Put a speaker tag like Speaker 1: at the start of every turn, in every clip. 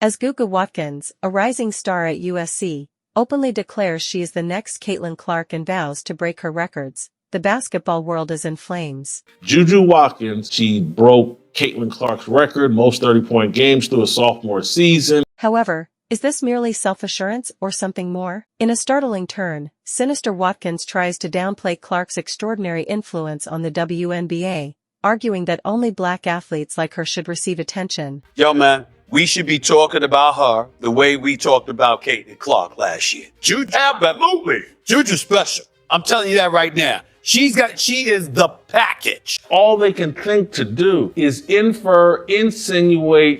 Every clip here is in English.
Speaker 1: As Juju Watkins, a rising star at USC, openly declares she is the next Caitlin Clark and vows to break her records, the basketball world is in flames.
Speaker 2: Juju Watkins, she broke Caitlin Clark's record, most 30-point games through a sophomore season.
Speaker 1: However, is this merely self-assurance or something more? In a startling turn, sinister Watkins tries to downplay Clark's extraordinary influence on the WNBA, arguing that only black athletes like her should receive attention.
Speaker 3: Yo, man, we should be talking about her the way we talked about Caitlin Clark last year. Juju, absolutely. Juju's special. I'm telling you that right now. She is the package.
Speaker 2: All they can think to do is insinuate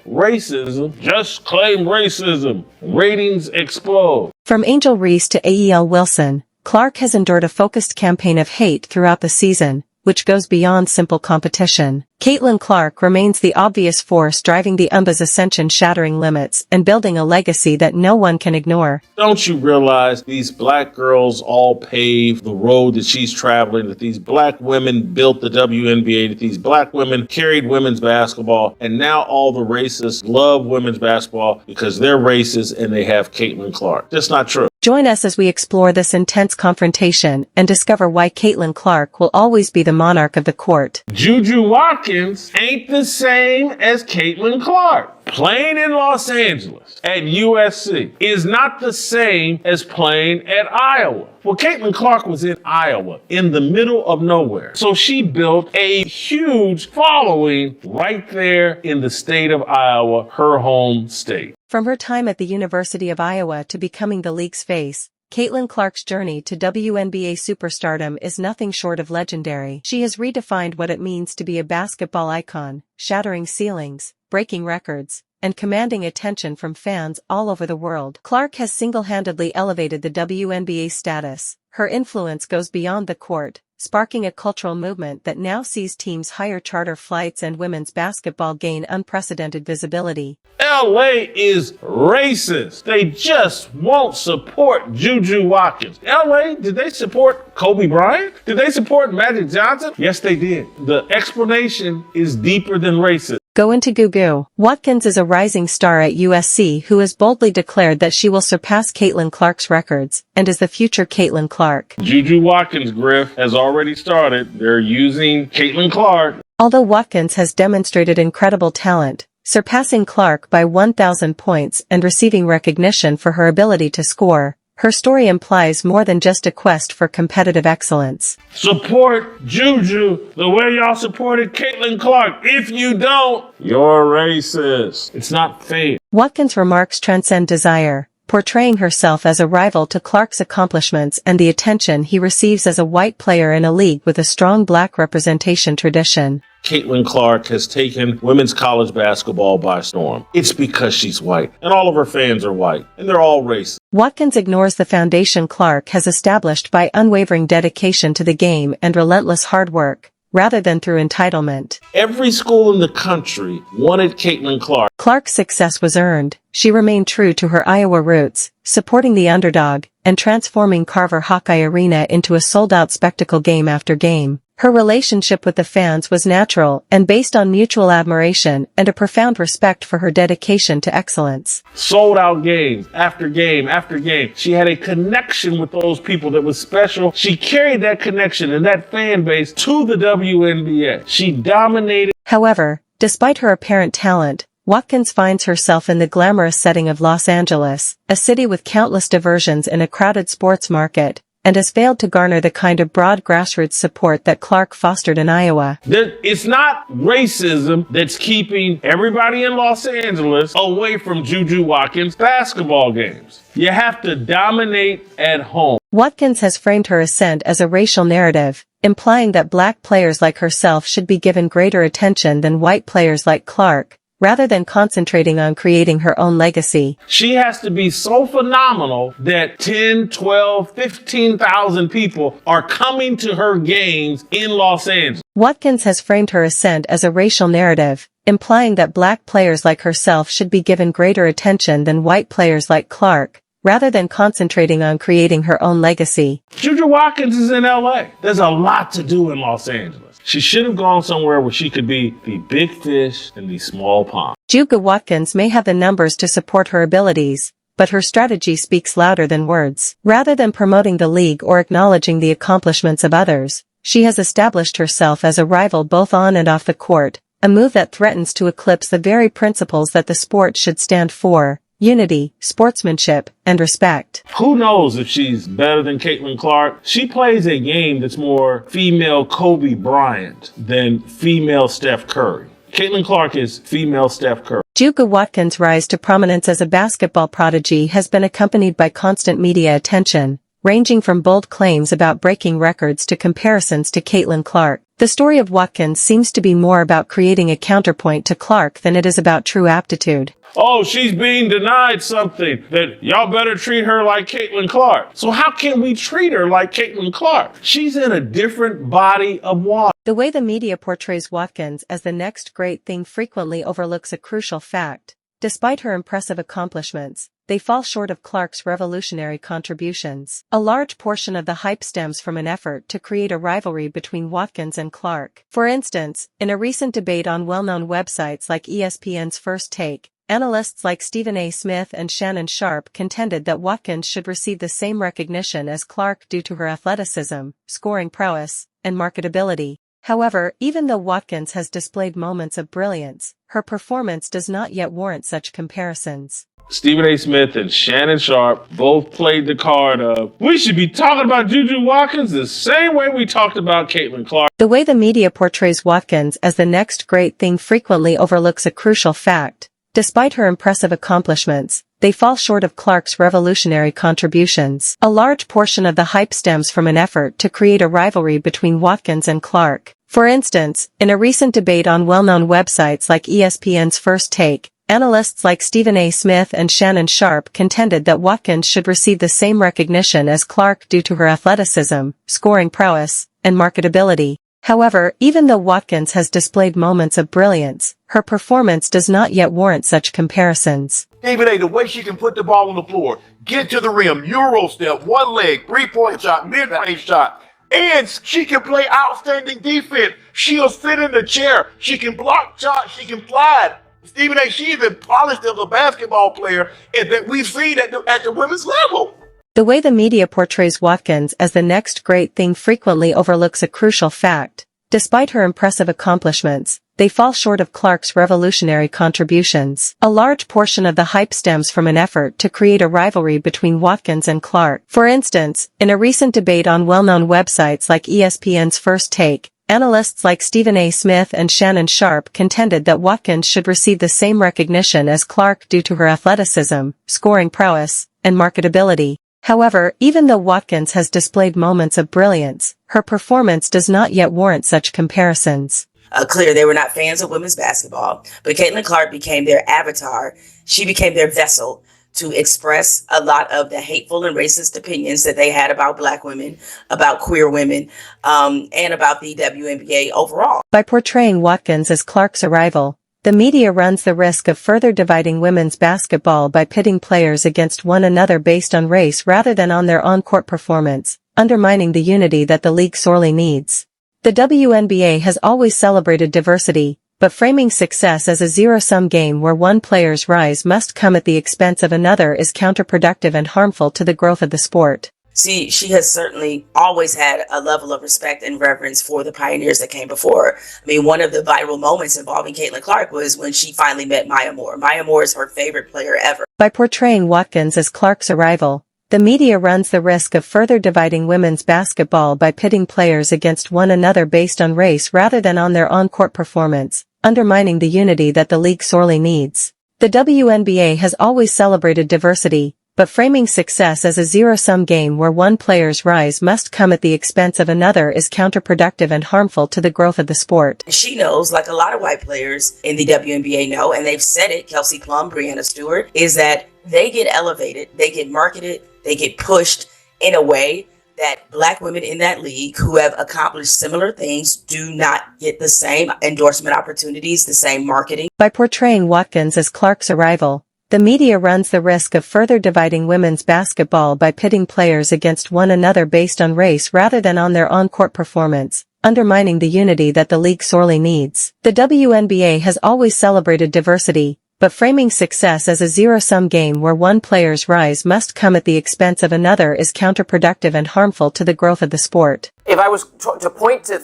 Speaker 2: racism, just claim racism. Ratings explode.
Speaker 1: From Angel Reese to AEL Wilson, Clark has endured a focused campaign of hate throughout the season, which goes beyond simple competition. Caitlin Clark remains the obvious force driving the UMBA's ascension, shattering limits and building a legacy that no one can ignore.
Speaker 2: Don't you realize these black girls all paved the road that she's traveling, that these black women built the WNBA, that these black women carried women's basketball, and now all the racists love women's basketball because they're racist and they have Caitlin Clark. That's not true.
Speaker 1: Join us as we explore this intense confrontation and discover why Caitlin Clark will always be the monarch of the court.
Speaker 2: Juju Watkins ain't the same as Caitlin Clark. Playing in Los Angeles at USC is not the same as playing at Iowa. Well, Caitlin Clark was in Iowa, in the middle of nowhere. So she built a huge following right there in the state of Iowa, her home state.
Speaker 1: From her time at the University of Iowa to becoming the league's face, Caitlin Clark's journey to WNBA superstardom is nothing short of legendary. She has redefined what it means to be a basketball icon, shattering ceilings, breaking records, and commanding attention from fans all over the world. Clark has single-handedly elevated the WNBA's status. Her influence goes beyond the court, sparking a cultural movement that now sees teams hire charter flights and women's basketball gain unprecedented visibility.
Speaker 2: LA is racist. They just won't support Juju Watkins. LA, did they support Kobe Bryant? Did they support Magic Johnson? Yes, they did. The explanation is deeper than racist.
Speaker 1: Go into Juju. Watkins is a rising star at USC who has boldly declared that she will surpass Caitlin Clark's records and is the future Caitlin Clark.
Speaker 2: Juju Watkins' grift has already started. They're using Caitlin Clark.
Speaker 1: Although Watkins has demonstrated incredible talent, surpassing Clark by 1,000 points and receiving recognition for her ability to score, her story implies more than just a quest for competitive excellence.
Speaker 2: Support Juju the way y'all supported Caitlin Clark. If you don't, you're racist. It's not fair.
Speaker 1: Watkins' remarks transcend desire, portraying herself as a rival to Clark's accomplishments and the attention he receives as a white player in a league with a strong black representation tradition.
Speaker 2: Caitlin Clark has taken women's college basketball by storm. It's because she's white, and all of her fans are white, and they're all racist.
Speaker 1: Watkins ignores the foundation Clark has established by unwavering dedication to the game and relentless hard work, rather than through entitlement.
Speaker 2: Every school in the country wanted Caitlin Clark.
Speaker 1: Clark's success was earned. She remained true to her Iowa roots, supporting the underdog, and transforming Carver Hawkeye Arena into a sold-out spectacle game after game. Her relationship with the fans was natural and based on mutual admiration and a profound respect for her dedication to excellence.
Speaker 2: Sold out games after game after game. She had a connection with those people that was special. She carried that connection and that fan base to the WNBA. She dominated.
Speaker 1: However, despite her apparent talent, Watkins finds herself in the glamorous setting of Los Angeles, a city with countless diversions and a crowded sports market, and has failed to garner the kind of broad grassroots support that Clark fostered in Iowa.
Speaker 2: It's not racism that's keeping everybody in Los Angeles away from Juju Watkins' basketball games. You have to dominate at home.
Speaker 1: Watkins has framed her ascent as a racial narrative, implying that black players like herself should be given greater attention than white players like Clark, rather than concentrating on creating her own legacy.
Speaker 2: She has to be so phenomenal that 10, 12, 15,000 people are coming to her games in Los Angeles.
Speaker 1: Watkins has framed her ascent as a racial narrative, implying that black players like herself should be given greater attention than white players like Clark, rather than concentrating on creating her own legacy.
Speaker 2: Juju Watkins is in LA. There's a lot to do in Los Angeles. She should have gone somewhere where she could be the big fish in the small pond.
Speaker 1: Juju Watkins may have the numbers to support her abilities, but her strategy speaks louder than words. Rather than promoting the league or acknowledging the accomplishments of others, she has established herself as a rival both on and off the court, a move that threatens to eclipse the very principles that the sport should stand for: unity, sportsmanship, and respect.
Speaker 2: Who knows if she's better than Caitlin Clark? She plays a game that's more female Kobe Bryant than female Steph Curry. Caitlin Clark is female Steph Curry.
Speaker 1: Juju Watkins' rise to prominence as a basketball prodigy has been accompanied by constant media attention, ranging from bold claims about breaking records to comparisons to Caitlin Clark. The story of Watkins seems to be more about creating a counterpoint to Clark than it is about true aptitude.
Speaker 2: Oh, she's being denied something, that y'all better treat her like Caitlin Clark. So how can we treat her like Caitlin Clark? She's in a different body of water.
Speaker 1: The way the media portrays Watkins as the next great thing frequently overlooks a crucial fact. Despite her impressive accomplishments, they fall short of Clark's revolutionary contributions. A large portion of the hype stems from an effort to create a rivalry between Watkins and Clark. For instance, in a recent debate on well-known websites like ESPN's First Take, analysts like Stephen A. Smith and Shannon Sharpe contended that Watkins should receive the same recognition as Clark due to her athleticism, scoring prowess, and marketability. However, even though Watkins has displayed moments of brilliance, her performance does not yet warrant such comparisons.
Speaker 2: Stephen A. Smith and Shannon Sharpe both played the card of, we should be talking about Juju Watkins the same way we talked about Caitlin Clark.
Speaker 1: The way the media portrays Watkins as the next great thing frequently overlooks a crucial fact. Despite her impressive accomplishments, they fall short of Clark's revolutionary contributions. A large portion of the hype stems from an effort to create a rivalry between Watkins and Clark. For instance, in a recent debate on well-known websites like ESPN's First Take, analysts like Stephen A. Smith and Shannon Sharpe contended that Watkins should receive the same recognition as Clark due to her athleticism, scoring prowess, and marketability. However, even though Watkins has displayed moments of brilliance, her performance does not yet warrant such comparisons.
Speaker 4: David A., the way she can put the ball on the floor, get to the rim, Euro step, one leg, three-point shot, mid-range shot, and she can play outstanding defense. She'll sit in the chair. She can block shots. She can slide. Stephen A., she's as polished as a basketball player that we've seen at the women's level.
Speaker 1: The way the media portrays Watkins as the next great thing frequently overlooks a crucial fact. Despite her impressive accomplishments, they fall short of Clark's revolutionary contributions. A large portion of the hype stems from an effort to create a rivalry between Watkins and Clark. For instance, in a recent debate on well-known websites like ESPN's First Take, analysts like Stephen A. Smith and Shannon Sharpe contended that Watkins should receive the same recognition as Clark due to her athleticism, scoring prowess, and marketability. However, even though Watkins has displayed moments of brilliance, her performance does not yet warrant such comparisons.
Speaker 5: Clear they were not fans of women's basketball, but Caitlin Clark became their avatar. She became their vessel to express a lot of the hateful and racist opinions that they had about Black women, about queer women, and about the WNBA overall.
Speaker 1: By portraying Watkins as Clark's rival, the media runs the risk of further dividing women's basketball by pitting players against one another based on race rather than on their on-court performance, undermining the unity that the league sorely needs. The WNBA has always celebrated diversity, but framing success as a zero-sum game where one player's rise must come at the expense of another is counterproductive and harmful to the growth of the sport.
Speaker 5: See, she has certainly always had a level of respect and reverence for the pioneers that came before her. I mean, one of the viral moments involving Caitlin Clark was when she finally met Maya Moore. Maya Moore is her favorite player ever.
Speaker 1: By portraying Watkins as Clark's rival, the media runs the risk of further dividing women's basketball by pitting players against one another based on race rather than on their on-court performance, undermining the unity that the league sorely needs. The WNBA has always celebrated diversity, but framing success as a zero-sum game where one player's rise must come at the expense of another is counterproductive and harmful to the growth of the sport.
Speaker 5: She knows, like a lot of white players in the WNBA know, and they've said it, Kelsey Plum, Breanna Stewart, is that they get elevated, they get marketed, they get pushed in a way that Black women in that league who have accomplished similar things do not get the same endorsement opportunities, the same marketing.
Speaker 1: By portraying Watkins as Clark's rival, the media runs the risk of further dividing women's basketball by pitting players against one another based on race rather than on their on-court performance, undermining the unity that the league sorely needs. The WNBA has always celebrated diversity, but framing success as a zero-sum game where one player's rise must come at the expense of another is counterproductive and harmful to the growth of the sport.
Speaker 6: If I was to point to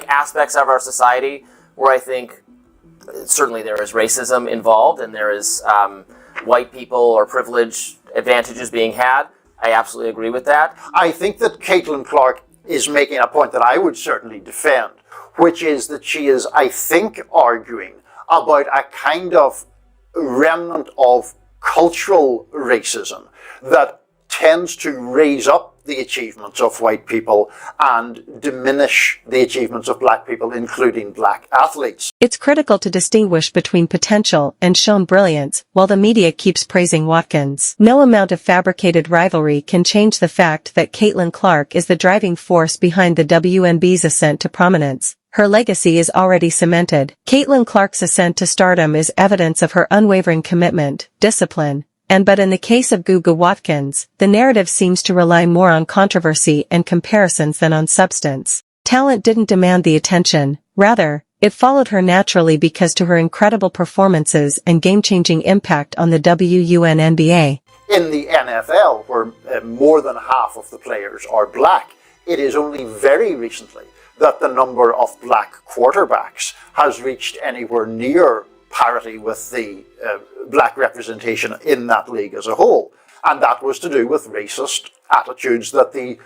Speaker 6: aspects of our society where I think certainly there is racism involved and there is white people or privilege advantages being had, I absolutely agree with that.
Speaker 7: I think that Caitlin Clark is making a point that I would certainly defend, which is that she is, I think, arguing about a kind of remnant of cultural racism that tends to raise up the achievements of white people and diminish the achievements of black people, including black athletes.
Speaker 1: It's critical to distinguish between potential and shown brilliance, while the media keeps praising Watkins. No amount of fabricated rivalry can change the fact that Caitlin Clark is the driving force behind the WNBA's ascent to prominence. Her legacy is already cemented. Caitlin Clark's ascent to stardom is evidence of her unwavering commitment, discipline, but in the case of Juju Watkins, the narrative seems to rely more on controversy and comparisons than on substance. Talent didn't demand the attention, rather, it followed her naturally because to her incredible performances and game-changing impact on the WNBA.
Speaker 7: In the NFL, where more than half of the players are black, it is only very recently that the number of black quarterbacks has reached anywhere near parity with the black representation in that league as a whole. And that was to do with racist attitudes that the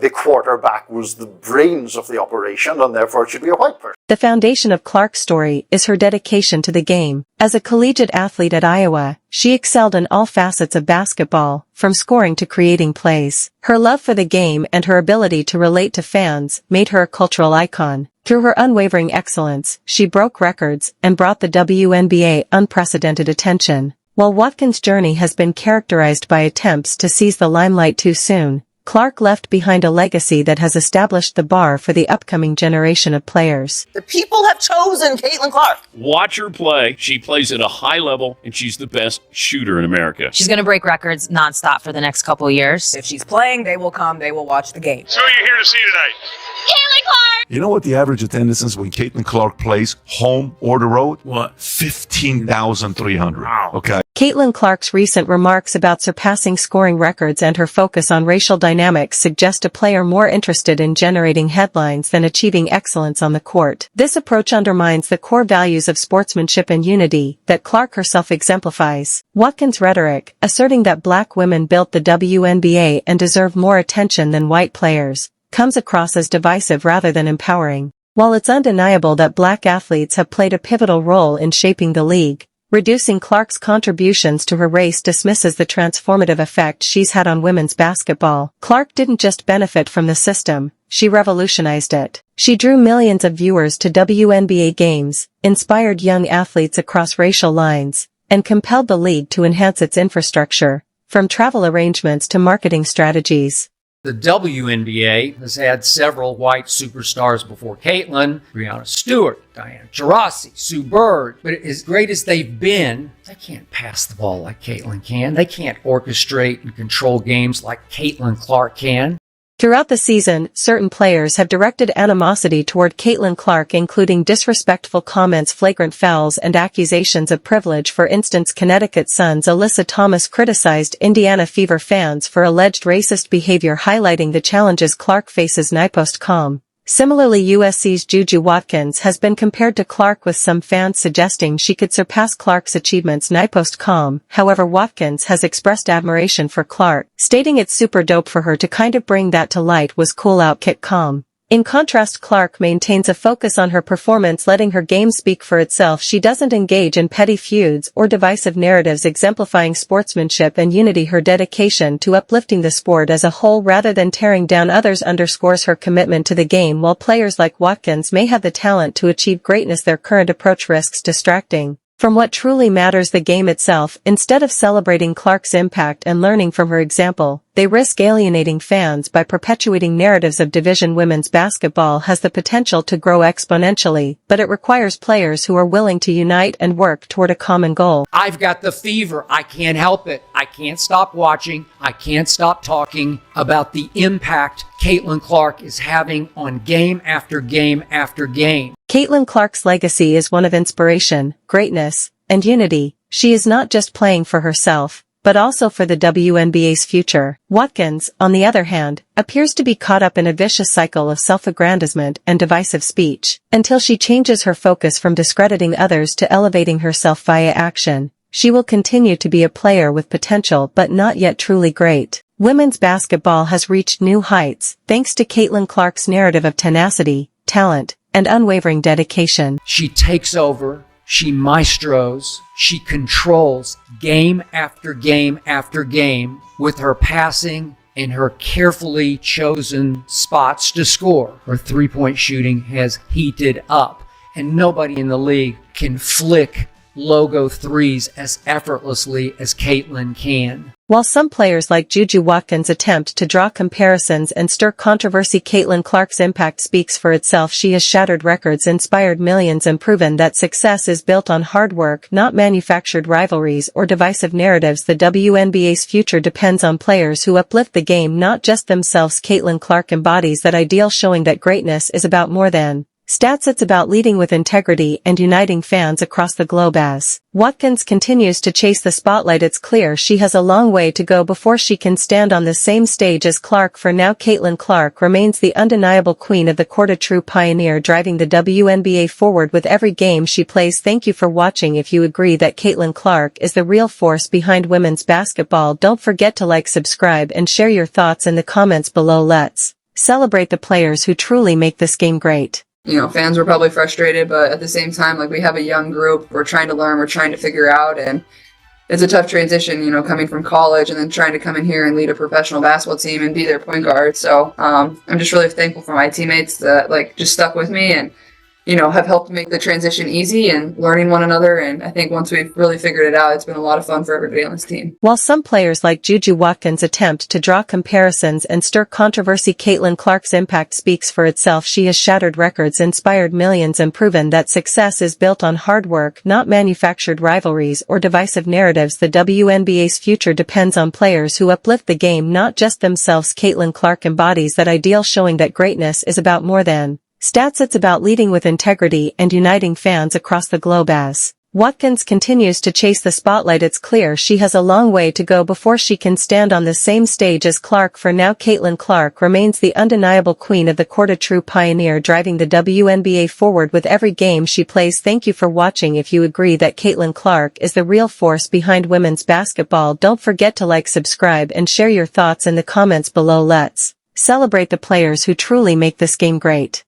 Speaker 7: quarterback was the brains of the operation and therefore it should be a white person.
Speaker 1: The foundation of Clark's story is her dedication to the game. As a collegiate athlete at Iowa, she excelled in all facets of basketball, from scoring to creating plays. Her love for the game and her ability to relate to fans made her a cultural icon. Through her unwavering excellence, she broke records and brought the WNBA unprecedented attention. While Watkins' journey has been characterized by attempts to seize the limelight too soon, Clark left behind a legacy that has established the bar for the upcoming generation of players.
Speaker 5: The people have chosen Caitlin Clark.
Speaker 8: Watch her play. She plays at a high level, and she's the best shooter in America.
Speaker 9: She's going to break records nonstop for the next couple of years.
Speaker 10: If she's playing, they will come, they will watch the game.
Speaker 11: So who are you here to see tonight?
Speaker 12: Caitlin Clark!
Speaker 13: You know what the average attendance is when Caitlin Clark plays home or the road?
Speaker 8: What?
Speaker 13: 15,300.
Speaker 8: Wow.
Speaker 13: Okay.
Speaker 1: Caitlin Clark's recent remarks about surpassing scoring records and her focus on racial dynamics suggest a player more interested in generating headlines than achieving excellence on the court. This approach undermines the core values of sportsmanship and unity that Clark herself exemplifies. Watkins' rhetoric, asserting that black women built the WNBA and deserve more attention than white players, comes across as divisive rather than empowering. While it's undeniable that black athletes have played a pivotal role in shaping the league, reducing Clark's contributions to her race dismisses the transformative effect she's had on women's basketball. Clark didn't just benefit from the system, she revolutionized it. She drew millions of viewers to WNBA games, inspired young athletes across racial lines, and compelled the league to enhance its infrastructure, from travel arrangements to marketing strategies.
Speaker 14: The WNBA has had several white superstars before Caitlin, Breanna Stewart, Diana Taurasi, Sue Bird. But as great as they've been, they can't pass the ball like Caitlin can. They can't orchestrate and control games like Caitlin Clark can.
Speaker 1: Throughout the season, certain players have directed animosity toward Caitlin Clark, including disrespectful comments, flagrant fouls, and accusations of privilege. For instance, Connecticut Sun's Alyssa Thomas criticized Indiana Fever fans for alleged racist behavior, highlighting the challenges Clark faces post-com. Similarly, USC's Juju Watkins has been compared to Clark, with some fans suggesting she could surpass Clark's achievements post-com. However, Watkins has expressed admiration for Clark, stating it's super dope for her to kind of bring that to light, was cool out kitcom. In contrast, Clark maintains a focus on her performance, letting her game speak for itself. She doesn't engage in petty feuds or divisive narratives, exemplifying sportsmanship and unity. Her dedication to uplifting the sport as a whole rather than tearing down others underscores her commitment to the game. While players like Watkins may have the talent to achieve greatness, their current approach risks distracting from what truly matters, the game itself. Instead of celebrating Clark's impact and learning from her example, they risk alienating fans by perpetuating narratives of division. Women's basketball has the potential to grow exponentially, but it requires players who are willing to unite and work toward a common goal.
Speaker 14: I've got the fever. I can't help it. I can't stop watching. I can't stop talking about the impact Caitlin Clark is having on game after game after game.
Speaker 1: Caitlin Clark's legacy is one of inspiration, greatness, and unity. She is not just playing for herself, but also for the WNBA's future. Watkins, on the other hand, appears to be caught up in a vicious cycle of self-aggrandizement and divisive speech. Until she changes her focus from discrediting others to elevating herself via action, she will continue to be a player with potential but not yet truly great. Women's basketball has reached new heights, thanks to Caitlin Clark's narrative of tenacity, talent, and unwavering dedication.
Speaker 14: She takes over, she maestros, she controls game after game after game with her passing and her carefully chosen spots to score. Her three-point shooting has heated up, and nobody in the league can flick logo threes as effortlessly as Caitlin can.
Speaker 1: While some players like Juju Watkins attempt to draw comparisons and stir controversy, Caitlin Clark's impact speaks for itself. She has shattered records, inspired millions, and proven that success is built on hard work, not manufactured rivalries or divisive narratives. The WNBA's future depends on players who uplift the game, not just themselves. Caitlin Clark embodies that ideal, showing that greatness is about more than stats. It's about leading with integrity and uniting fans across the globe. As Watkins continues to chase the spotlight, it's clear she has a long way to go before she can stand on the same stage as Clark. For now, Caitlin Clark remains the undeniable queen of the court, a true pioneer driving the WNBA forward with every game she plays. Thank you for watching. If you agree that Caitlin Clark is the real force behind women's basketball, don't forget to like, subscribe, and share your thoughts in the comments below. Let's celebrate the players who truly make this game great.
Speaker 10: Fans were probably frustrated, but at the same time, we have a young group. We're trying to learn, we're trying to figure out, and it's a tough transition, coming from college and then trying to come in here and lead a professional basketball team and be their point guard. So I'm just really thankful for my teammates that just stuck with me and have helped make the transition easy and learning one another. And I think once we've really figured it out, it's been a lot of fun for everybody on this team.
Speaker 1: While some players like Juju Watkins attempt to draw comparisons and stir controversy, Caitlin Clark's impact speaks for itself. She has shattered records, inspired millions, and proven that success is built on hard work, not manufactured rivalries or divisive narratives. The WNBA's future depends on players who uplift the game, not just themselves. Caitlin Clark embodies that ideal, showing that greatness is about more than stats. It's about leading with integrity and uniting fans across the globe. As Watkins continues to chase the spotlight, it's clear she has a long way to go before she can stand on the same stage as Clark. For now, Caitlin Clark remains the undeniable queen of the court, a true pioneer driving the WNBA forward with every game she plays. Thank you for watching. If you agree that Caitlin Clark is the real force behind women's basketball, don't forget to like, subscribe, and share your thoughts in the comments below. Let's celebrate the players who truly make this game great.